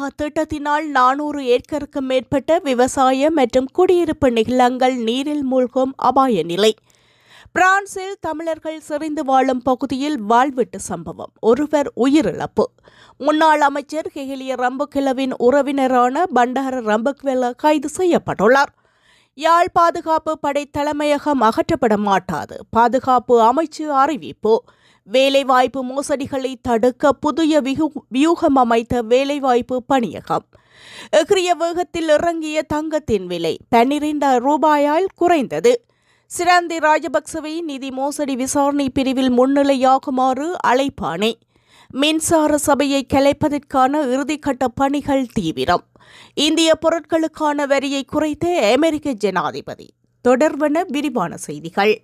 ஓயா திட்டத்தினால் 400 ஏக்கருக்கும் மேற்பட்ட விவசாய மற்றும் குடியிருப்பு நிலங்கள் நீரில் மூழ்கும் அபாய நிலை. பிரான்சில் தமிழர்கள் செறிந்து வாழும் பகுதியில் வாழ்வெட்டு சம்பவம், ஒருவர் உயிரிழப்பு. முன்னாள் அமைச்சர் கெஹலிய ரம்புக்வெலவின் உறவினரான பண்டார ரம்புக்வெல கைது செய்யப்பட்டுள்ளார். யாழ் பாதுகாப்பு படை தலைமையகம் அகற்றப்பட மாட்டாது, பாதுகாப்பு அமைச்சு அறிவிப்பு. வேலைவாய்ப்பு மோசடிகளை தடுக்க புதிய வியூகம் அமைத்த வேலைவாய்ப்பு பணியகம். எகிரிய வேகத்தில் இறங்கிய தங்கத்தின் விலை 12 ரூபாயால் குறைந்தது. சிராந்தி ராஜபக்சவை நிதி மோசடி விசாரணை பிரிவில் முன்னிலையாகுமாறு அழைப்பாணை. மின்சார சபையை கலைப்பதற்கான இறுதிக்கட்ட பணிகள் தீவிரம். இந்திய பொருட்களுக்கான வரியை குறைத்த அமெரிக்க ஜனாதிபதி. தொடர்பான விரிவான செய்திகள்.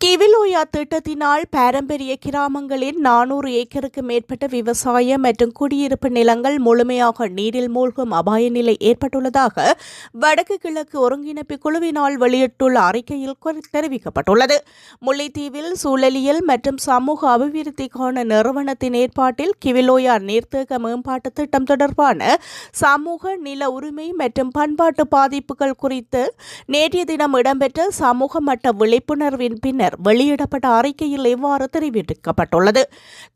கிவிலோயா திட்டத்தினால் பாரம்பரிய கிராமங்களின் 400 ஏக்கருக்கு மேற்பட்ட விவசாய மற்றும் குடியிருப்பு நிலங்கள் முழுமையாக நீரில் மூழ்கும் அபாய நிலை ஏற்பட்டுள்ளதாக வடக்கு கிழக்கு ஒருங்கிணைப்பு குழுவினால் வெளியிட்டுள்ள அறிக்கையில் தெரிவிக்கப்பட்டுள்ளது. முல்லைத்தீவில் சூழலியல் மற்றும் சமூக அபிவிருத்திக்கான நிறுவனத்தின் ஏற்பாட்டில் கிவிலோயா நீர்த்தேக்க மேம்பாட்டு திட்டம் தொடர்பான சமூக நில உரிமை மற்றும் பண்பாட்டு பாதிப்புகள் குறித்து நேற்றைய தினம் இடம்பெற்ற சமூக மட்ட விழிப்புணர்வின் பின்னர் வெளியிடப்பட்ட அறிக்கையில் இவ்வாறு தெரிவிக்கப்பட்டுள்ளது.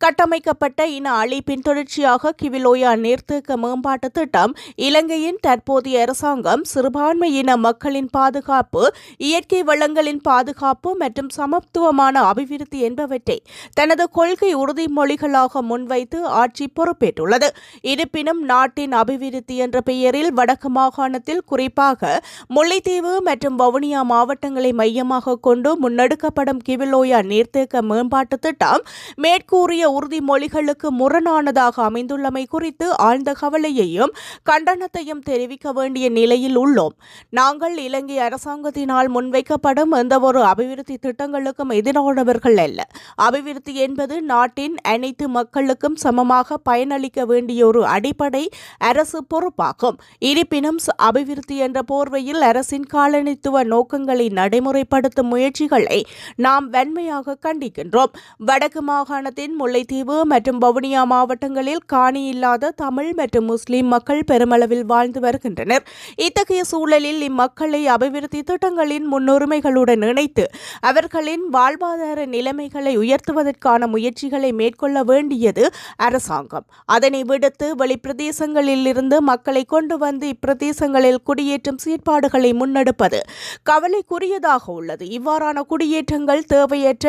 கட்டமைக்கப்பட்ட இன அழிப்பின் தொடர்ச்சியாக கிவிலோயா நீர்த்தேக்க மேம்பாட்டு திட்டம் இலங்கையின் தற்போதைய அரசாங்கம் சிறுபான்மையின மக்களின் பாதுகாப்பு, இயற்கை வளங்களின் பாதுகாப்பு மற்றும் சமத்துவமான அபிவிருத்தி என்பவற்றை தனது கொள்கை உறுதிமொழிகளாக முன்வைத்து ஆட்சி பொறுப்பேற்றுள்ளது. இருப்பினும் நாட்டின் அபிவிருத்தி என்ற பெயரில் வடக்கு மாகாணத்தில் குறிப்பாக முல்லைத்தீவு மற்றும் வவுனியா மாவட்டங்களை மையமாக கொண்டு முன்னெடுக்கப்பட்ட கிவிலோயா நீர்த்தேக்க மேம்பாட்டு திட்டம் மேற்கூறிய உறுதிமொழிகளுக்கு முரணானதாக அமைந்துள்ளமை குறித்து ஆழ்ந்த கவலையையும் கண்டனத்தையும் தெரிவிக்க வேண்டிய நிலையில் உள்ளோம். நாங்கள் இலங்கை அரசாங்கத்தினால் முன்வைக்கப்படும் எந்தவொரு அபிவிருத்தி திட்டங்களுக்கும் எதிரானவர்கள் அல்ல. அபிவிருத்தி என்பது நாட்டின் அனைத்து மக்களுக்கும் சமமாக பயனளிக்க வேண்டிய ஒரு அடிப்படை அரசு பொறுப்பாகும். இருப்பினும் அபிவிருத்தி என்ற போர்வையில் அரசின் காலனித்துவ நோக்கங்களை நடைமுறைப்படுத்தும் முயற்சிகளை நாம் வன்மையாக கண்டிக்கின்றோம். வடக்கு மாகாணத்தின் முல்லைத்தீவு மற்றும் வவுனியா மாவட்டங்களில் காணி இல்லாத தமிழ் மற்றும் முஸ்லிம் மக்கள் பெருமளவில் வாழ்ந்து வருகின்றனர். இத்தகைய சூழலில் இம்மக்களை அபிவிருத்தி திட்டங்களின் முன்னுரிமைகளுடன் இணைத்து அவர்களின் வாழ்வாதார நிலைமைகளை உயர்த்துவதற்கான முயற்சிகளை மேற்கொள்ள வேண்டியது அரசாங்கம். அதனை விடுத்து வெளிப்பிரதேசங்களில் இருந்து மக்களை கொண்டு வந்து இப்பிரதேசங்களில் குடியேற்றும் செயற்பாடுகளை முன்னெடுப்பது கவலைக்குரியதாக உள்ளது. இவ்வாறான குடியேற்றங்கள் தேவையற்ற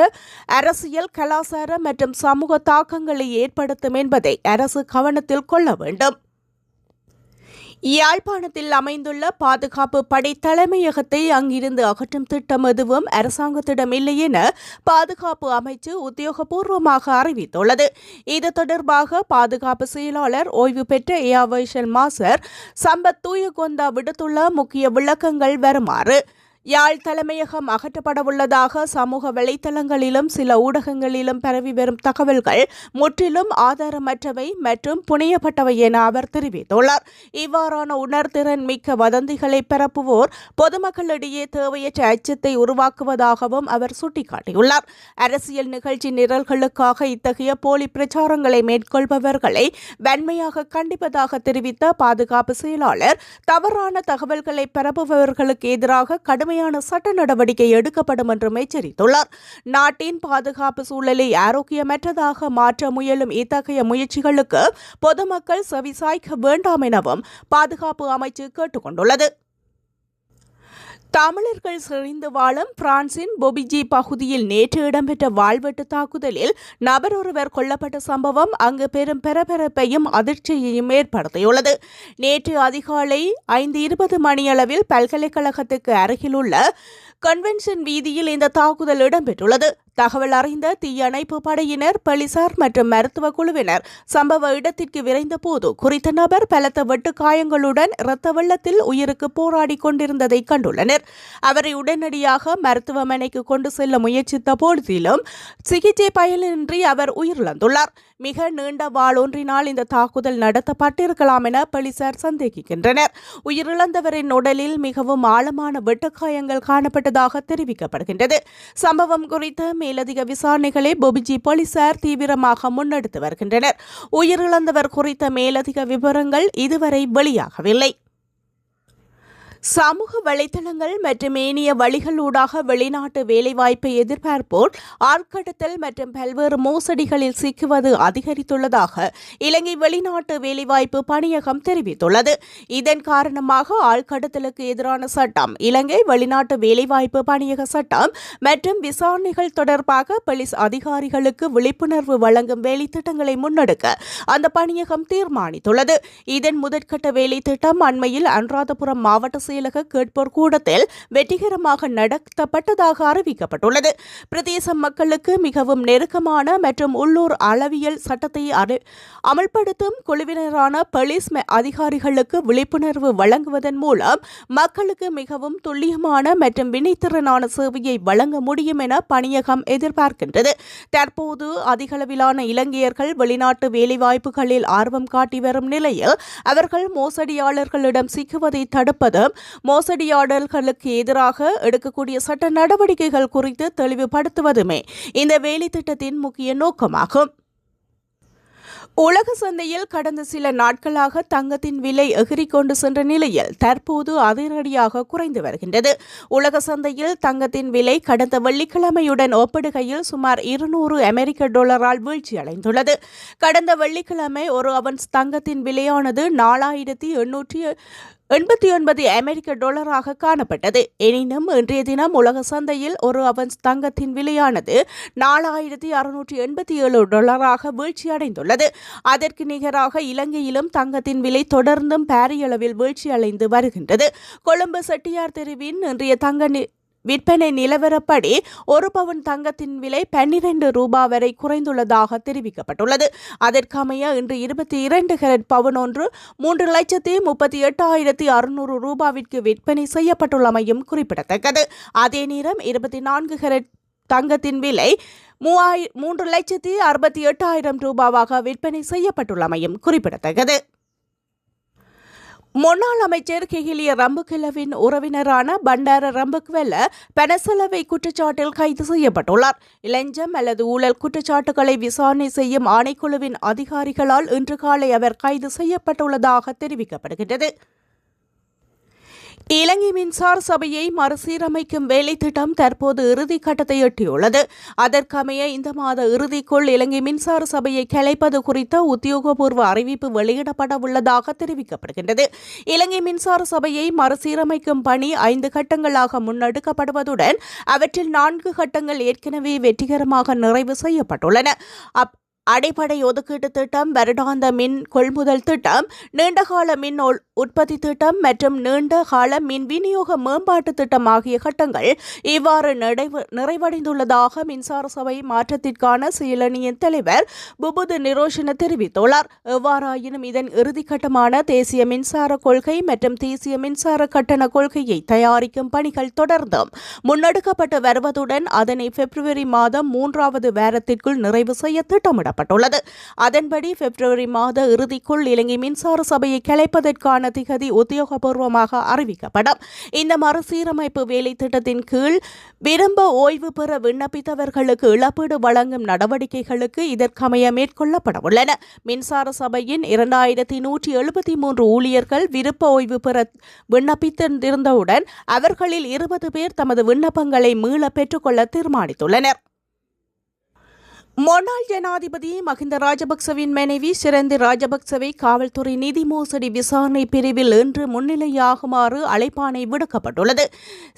அரசியல், கலாச்சார மற்றும் சமூக தாக்கங்களை ஏற்படுத்தும் என்பதை அரசு கவனத்தில் கொள்ள வேண்டும். யாழ்ப்பாணத்தில் அமைந்துள்ள பாதுகாப்பு படை தலைமையகத்தை அங்கிருந்து அகற்றும் திட்டம் எதுவும் அரசாங்கத்திடம் இல்லை என பாதுகாப்பு அமைச்சு உத்தியோகபூர்வமாக அறிவித்துள்ளது. இது தொடர்பாக பாதுகாப்பு செயலாளர் ஓய்வு பெற்ற ஏர் வைஷல் மாஸ்டர் சம்பத் தூயகொந்தா விடுத்துள்ள முக்கிய விளக்கங்கள் வருமாறு. யாழ் தலைமையகம் அகற்றப்படவுள்ளதாக சமூக வலைத்தளங்களிலும் சில ஊடகங்களிலும் பரவி வரும் தகவல்கள் முற்றிலும் ஆதாரமற்றவை மற்றும் புனையப்பட்டவை என அவர் தெரிவித்துள்ளார். இவ்வாறான உணர்திறன் மிக்க வதந்திகளை பரப்புவோர் பொதுமக்களிடையே தேவையற்ற அச்சத்தை உருவாக்குவதாகவும் அவர் சுட்டிக்காட்டியுள்ளார். அரசியல் நிகழ்ச்சி நிரல்களுக்காக இத்தகைய போலி பிரச்சாரங்களை மேற்கொள்பவர்களை வன்மையாக கண்டிப்பதாக தெரிவித்த பாதுகாப்பு செயலாளர் தவறான தகவல்களை பரப்புபவர்களுக்கு எதிராக கடுமையான சட்ட நடவடிக்கை எடுக்கப்படும் என்றும் எச்சரித்துள்ளார். நாட்டின் பாதுகாப்பு சூழலை ஆரோக்கியமற்றதாக மாற்ற முயலும் இத்தகைய முயற்சிகளுக்கு பொதுமக்கள் செவிசாய்க்க வேண்டாம் எனவும் பாதுகாப்பு அமைச்சு கேட்டுக் கொண்டுள்ளது. தமிழர்கள் செறிந்து வாழும் பிரான்சின் பொபிஜி பகுதியில் நேற்று இடம்பெற்ற வாழ்வெட்டு தாக்குதலில் நபர் ஒருவர் கொல்லப்பட்ட சம்பவம் அங்கு பெரும் பரபரப்பையும் அதிர்ச்சியையும் ஏற்படுத்தியுள்ளது. நேற்று அதிகாலை 5:20 மணியளவில் பல்கலைக்கழகத்துக்கு அருகிலுள்ள கன்வென்ஷன் வீதியில் இந்த தாக்குதல் இடம்பெற்றுள்ளது. தகவல் அறிந்த தீயணைப்பு படையினர், போலீசார் மற்றும் மருத்துவ குழுவினர் சம்பவ இடத்திற்கு விரைந்த போது குறித்த நபர் பலத்த வெட்டு காயங்களுடன் இரத்த வெள்ளத்தில் உயிருக்கு போராடி கொண்டிருந்ததை கண்டுள்ளனர். அவரை உடனடியாக மருத்துவமனைக்கு கொண்டு செல்ல முயற்சித்த போதிலும் சிகிச்சை பயனின்றி அவர் உயிரிழந்துள்ளார். மிக நீண்ட வாளொன்றினால் இந்த தாக்குதல் நடத்தப்பட்டிருக்கலாம் என போலீசார் சந்தேகிக்கின்றனர். உயிரிழந்தவரின் உடலில் மிகவும் ஆழமான வெட்டுக்காயங்கள் காணப்பட்டதாக தெரிவிக்கப்படுகின்றது. சம்பவம் குறித்த மேலதிக விசாரணைகளை பொபிஜி போலீசார் தீவிரமாக முன்னெடுத்து வருகின்றனர். உயிரிழந்தவர் குறித்த மேலதிக விவரங்கள் இதுவரை வெளியாகவில்லை. சமூக வலைதளங்கள் மற்றும் ஏனைய வழிகளூடாக வெளிநாட்டு வேலைவாய்ப்பை எதிர்பார்ப்போர் ஆட்கடத்தல் மற்றும் பல்வேறு மோசடிகளில் சிக்குவது அதிகரித்துள்ளதாக இலங்கை வெளிநாட்டு வேலைவாய்ப்பு பணியகம் தெரிவித்துள்ளது. இதன் காரணமாக ஆட்கடத்தலுக்கு எதிரான சட்டம், இலங்கை வெளிநாட்டு வேலைவாய்ப்பு பணியக சட்டம் மற்றும் விசாரணைகள் தொடர்பாக போலீஸ் அதிகாரிகளுக்கு விழிப்புணர்வு வழங்கும் வேலைத்திட்டங்களை முன்னெடுக்க அந்த பணியகம் தீர்மானித்துள்ளது. இதன் முதற்கட்ட வேலைத்திட்டம் அண்மையில் அனுராதபுரம் மாவட்ட செயலக கேட்போர் கூடத்தில் வெற்றிகரமாக நடத்தப்பட்டதாக அறிவிக்கப்பட்டுள்ளது. பிரதேச மக்களுக்கு மிகவும் நெருக்கமான மற்றும் உள்ளூர் அளவியல் சட்டத்தை அமல்படுத்தும் குழுவினரான போலீஸ் அதிகாரிகளுக்கு விழிப்புணர்வு வழங்குவதன் மூலம் மக்களுக்கு மிகவும் துல்லியமான மற்றும் வினைத்திறனான சேவையை வழங்க முடியும் என பணியகம் எதிர்பார்க்கின்றது. தற்போது அதிகளவிலான இலங்கையர்கள் வெளிநாட்டு வேலைவாய்ப்புகளில் ஆர்வம் காட்டி வரும் நிலையில் அவர்கள் மோசடியாளர்களிடம் சிக்குவதை தடுப்பதும் மோசடியாளர்களுக்கு எதிராக எடுக்கக்கூடிய சட்ட நடவடிக்கைகள் குறித்து தெளிவுபடுத்துவதுமே இந்த வேலை திட்டத்தின் முக்கிய நோக்கமாகும். உலக சந்தையில் கடந்த சில நாட்களாக தங்கத்தின் விலை எகிரிக்கொண்டு சென்ற நிலையில் தற்போது அதிரடியாக குறைந்து வருகின்றது. உலக சந்தையில் தங்கத்தின் விலை கடந்த வெள்ளிக்கிழமையுடன் ஒப்பிடுகையில் சுமார் 200 அமெரிக்க டாலரால் வீழ்ச்சியடைந்துள்ளது. கடந்த வெள்ளிக்கிழமை ஒரு அவுன்ஸ் தங்கத்தின் விலையானது 4889 அமெரிக்க டாலராக காணப்பட்டது. எனினும் இன்றைய தினம் உலக சந்தையில் ஒரு அவுன்ஸ் தங்கத்தின் விலையானது 4687 டாலராக வீழ்ச்சியடைந்துள்ளது. அதற்கு நிகராக இலங்கையிலும் தங்கத்தின் விலை தொடர்ந்தும் பாரியளவில் வீழ்ச்சியடைந்து வருகின்றது. கொழும்பு செட்டியார் தெருவின் இன்றைய தங்க விற்பனை நிலவரப்படி ஒரு பவுன் தங்கத்தின் விலை 12 ரூபாய் வரை குறைந்துள்ளதாக தெரிவிக்கப்பட்டுள்ளது. அதற்கமைய இன்று 22 கேரட் பவுன் ஒன்று 3,38,600 ரூபாவிற்கு விற்பனை செய்யப்பட்டுள்ளமையும் குறிப்பிடத்தக்கது. அதே நேரம் 24 கேரட் தங்கத்தின் விலை 3,68,000 ரூபாவாக விற்பனை செய்யப்பட்டுள்ளமையும் குறிப்பிடத்தக்கது. முன்னாள் அமைச்சர் கெஹிலிய ரம்புக்வெல்லவின் உறவினரான பண்டார ரம்புக்வெல்ல பணச்செலவை குற்றச்சாட்டில் கைது செய்யப்பட்டுள்ளார். இளஞ்சம் அல்லது ஊழல் குற்றச்சாட்டுகளை விசாரணை செய்யும் ஆணைக்குழுவின் அதிகாரிகளால் இன்று காலை அவர் கைது செய்யப்பட்டுள்ளதாக தெரிவிக்கப்படுகிறது. இலங்கை மின்சார சபையை மறுசீரமைக்கும் வேலை திட்டம் தற்போது இறுதிக்கட்டத்தை எட்டியுள்ளது. அதற்கமைய இந்த மாத இறுதிக்குள் இலங்கை மின்சார சபையை கலைப்பது குறித்த உத்தியோகபூர்வ அறிவிப்பு வெளியிடப்பட உள்ளதாக தெரிவிக்கப்படுகின்றது. இலங்கை மின்சார சபையை மறுசீரமைக்கும் பணி 5 கட்டங்களாக முன்னெடுக்கப்படுவதுடன் அவற்றில் 4 கட்டங்கள் ஏற்கனவே வெற்றிகரமாக நிறைவு செய்யப்பட்டுள்ளன. அடிப்படை ஒதுக்கீட்டு திட்டம், வருடாந்த மின் கொள்முதல் திட்டம், நீண்டகால மின் உற்பத்தி திட்டம் மற்றும் நீண்டகால மின் விநியோக மேம்பாட்டு திட்டம் ஆகிய கட்டங்கள் இவ்வாறு நிறைவடைந்துள்ளதாக மின்சார சபை மாற்றத்திற்கான செயலணியின் தலைவர் புபுது நிரோஷன தெரிவித்துள்ளார். எவ்வாறாயினும் இதன் இறுதிக்கட்டமான தேசிய மின்சார கொள்கை மற்றும் தேசிய மின்சார கட்டண கொள்கையை தயாரிக்கும் பணிகள் தொடர்ந்தும் முன்னெடுக்கப்பட்டு வருவதுடன் அதனை பிப்ரவரி மாதம் 3வது வாரத்திற்குள் நிறைவு செய்ய திட்டமிடப்பட்டுள்ளது. அதன்படி பிப்ரவரி மாத இறுதிக்குள் இலங்கை மின்சார சபையை கலைப்பதற்கான திகதி உத்தியோகபூர்வமாக அறிவிக்கப்படும். இந்த மறுசீரமைப்பு வேலை திட்டத்தின் கீழ் விரும்ப ஓய்வு பெற விண்ணப்பித்தவர்களுக்கு இழப்பீடு வழங்கும் நடவடிக்கைகளுக்கு இதற்கமைய மேற்கொள்ளப்பட உள்ளன. மின்சார சபையின் 2173 ஊழியர்கள் விருப்ப ஓய்வு பெற விண்ணப்பித்திருந்தவுடன் அவர்களில் 20 பேர் தமது விண்ணப்பங்களை மீள பெற்றுக்கொள்ள தீர்மானித்துள்ளனர். முன்னாள் ஜனாதிபதி மஹிந்த ராஜபக்சவின் மனைவி சிரந்தி ராஜபக்சவை காவல்துறை நிதி மோசடி விசாரணை பிரிவில் இன்று முன்னிலையாகுமாறு அழைப்பாணை விடுக்கப்பட்டுள்ளது.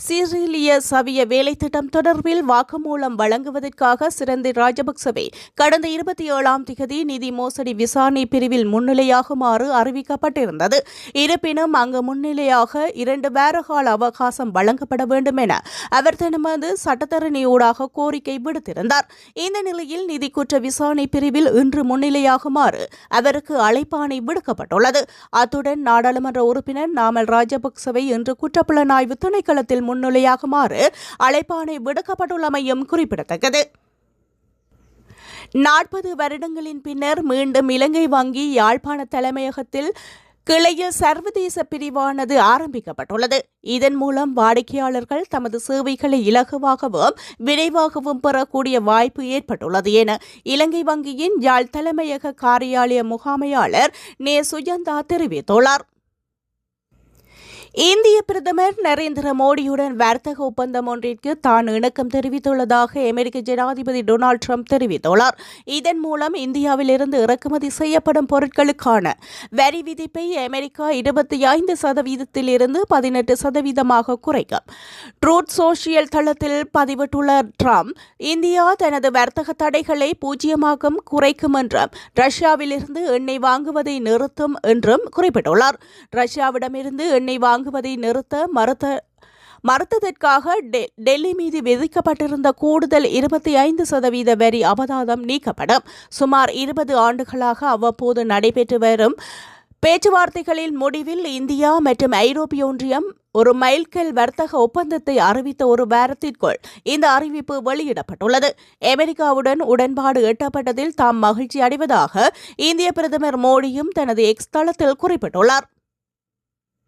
சிறிலிய சவிய வேலை திட்டம் தொடர்பில் வாக்குமூலம் வழங்குவதற்காக சிரந்தி ராஜபக்சவை கடந்த 27ஆம் திகதி நிதி மோசடி விசாரணை பிரிவில் முன்னிலையாகுமாறு அறிவிக்கப்பட்டிருந்தது. இருப்பினும் அங்கு முன்னிலையாக 2 வார கால அவகாசம் வழங்கப்பட வேண்டும் என அவர் தனது சட்டத்தரணியூடாக கோரிக்கை விடுத்திருந்தார். இந்த நிலையில் நிதி குற்ற விசாரணை பிரிவில் இன்று முன்னிலையாகுமாறு அவருக்கு அழைப்பாணை விடுக்கப்பட்டுள்ளது. அத்துடன் நாடாளுமன்ற உறுப்பினர் நாமல் ராஜபக்சவை இன்று குற்றப்புலனாய்வு திணைக்களத்தில் முன்னிலையாகுமாறு அழைப்பாணை விடுக்கப்பட்டுள்ளமையும் குறிப்பிடத்தக்கது. 40 வருடங்களின் பின்னர் மீண்டும் இலங்கை வங்கி யாழ்ப்பாண தலைமையகத்தில் கிளையில் சர்வதேச பிரிவானது ஆரம்பிக்கப்பட்டுள்ளது. இதன் மூலம் வாடிக்கையாளர்கள் தமது சேவைகளை இலகுவாகவும் விரைவாகவும் பெறக்கூடிய வாய்ப்பு ஏற்பட்டுள்ளது என இலங்கை வங்கியின் யாழ் தலைமையக காரியாலய முகாமையாளர் நே சுஜந்தா தெரிவித்துள்ளார். இந்திய பிரதமர் நரேந்திர மோடியுடன் வர்த்தக ஒப்பந்தம் ஒன்றிற்கு தான் இணக்கம் தெரிவித்துள்ளதாக அமெரிக்க ஜனாதிபதி டொனால்டு டிரம்ப் தெரிவித்துள்ளார். இதன் மூலம் இந்தியாவிலிருந்து இறக்குமதி செய்யப்படும் பொருட்களுக்கான வரி விதிப்பை அமெரிக்கா 25%இருந்து 18% குறைக்கும். ட்ரூத் சோஷியல் தளத்தில் பதிவிட்டுள்ள டிரம்ப், இந்தியா தனது வர்த்தக தடைகளை 0 குறைக்கும் என்றும் ரஷ்யாவிலிருந்து எண்ணெய் வாங்குவதை நிறுத்தும் என்றும் குறிப்பிட்டுள்ளார். ரஷ்யாவிடமிருந்து எண்ணெய் வாங்குவதை நிறுத்த மறுத்ததற்காக டெல்லி மீது விதிக்கப்பட்டிருந்த கூடுதல் 25% வரி அபராதம் நீக்கப்படும். சுமார் 20 ஆண்டுகளாக அவ்வப்போது நடைபெற்று வரும் பேச்சுவார்த்தைகளின் முடிவில் இந்தியா மற்றும் ஐரோப்பிய ஒன்றியம் ஒரு மைல்கல் வர்த்தக ஒப்பந்தத்தை அறிவித்த ஒரு வாரத்திற்குள் இந்த அறிவிப்பு வெளியிடப்பட்டுள்ளது. அமெரிக்காவுடன் உடன்பாடு எட்டப்பட்டதில் தாம் மகிழ்ச்சி அடைவதாக இந்திய பிரதமர் மோடியும் தனது எக்ஸ் தளத்தில் குறிப்பிட்டுள்ளார்.